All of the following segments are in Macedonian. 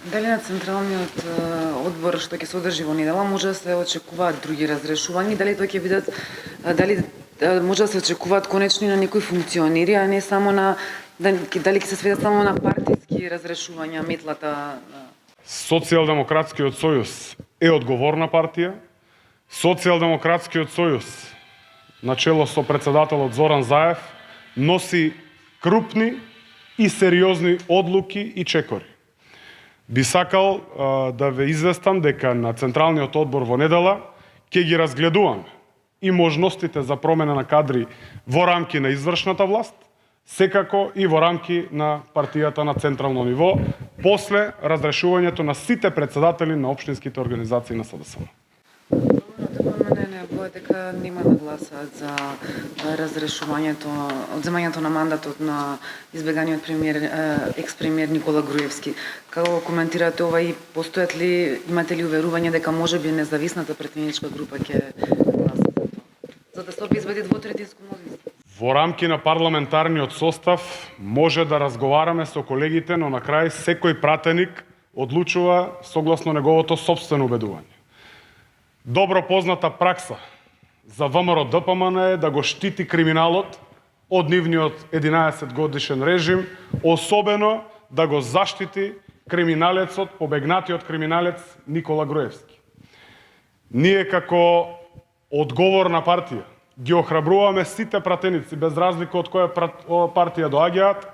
Дали на Централниот одбор што ќе се одржи во недела може да се очекуваат други разрешувања, дали тоа ќе бидат дали може да се очекуваат конечно на некои функционери, а не само на дали ќе се сведат само на партиски разрешувања метлата. Социјалдемократскиот сојуз е одговорна партија. Социјалдемократскиот сојуз на чело со председателот Зоран Заев носи крупни и сериозни одлуки и чекори. Би сакал да ве известам дека на Централниот одбор во недела ќе ги разгледуваме и можностите за промена на кадри во рамки на извршната власт, секако и во рамки на партијата на централно ниво, после разрешувањето на сите председатели на општинските организации на СДСМ. Не бој дека нема да гласаат за разрешувањето, одземањето на мандатот на избеганиот екс-премиер Никола Груевски. Како коментирате ова и постојат ли, имате ли уверување дека можеби независната претеничка група ќе гласа за тоа? За да се обезбеди двотретинско мнозинство. Во рамки на парламентарниот состав може да разговараме со колегите, но на крај секој пратеник одлучува согласно неговото сопствено убедување. Добро позната пракса за ВМРО ДПМН е да го штити криминалот од нивниот 11 годишен режим, особено да го заштити криминалецот, побегнатиот криминалец Никола Груевски. Ние како одговорна партија ги охрабруваме сите пратеници, без разлика од која партија доаѓаат,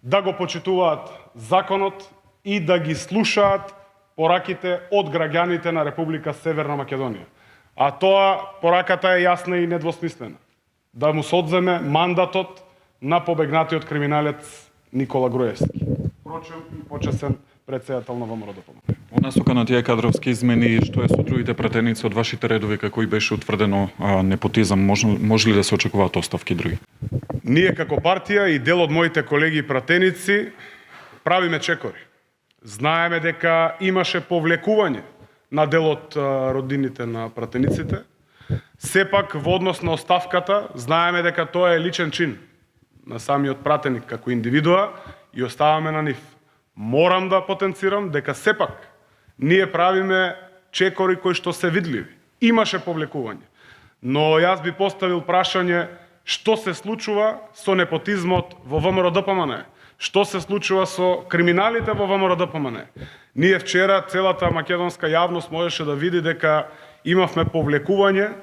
да го почитуваат законот и да ги слушаат пораките од граѓаните на Република Северна Македонија. А пораката е јасна и недвосмислена. Да му се одземе мандатот на побегнатиот криминалец Никола Груевски. Впрочем, и почесен председател на ВМРО ДПМН. Во насока на тие кадровски измени, што е со другите пратеници од вашите редови, како и беше утврдено непотизам, може ли да се очекуваат оставки други? Ние како партија и дел од моите колеги пратеници правиме чекори. Знаеме дека имаше повлекување на дел од роднините на пратениците. Сепак, во однос на оставката, знаеме дека тоа е личен чин на самиот пратеник како индивидуа и оставаме на нив. Морам да потенцирам дека сепак ние правиме чекори кои што се видливи. Имаше повлекување. Но јас би поставил прашање што се случува со непотизмот во ВМРО ДПМН? Што се случува со криминалите во ВМРО ДПМН? Ние вчера целата македонска јавност можеше да види дека имавме повлекување,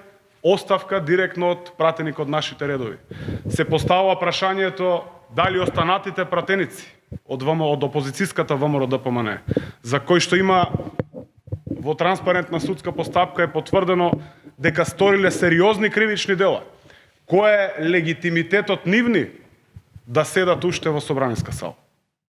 оставка директно од пратеник од нашите редови. Се поставува прашањето дали останатите пратеници од опозицијската ВМРО ДПМН, за кои што има во транспарентна судска постапка е потврдено дека сториле сериозни кривични дела. Кој е легитимитетот нивни да седат уште во собраниска сала?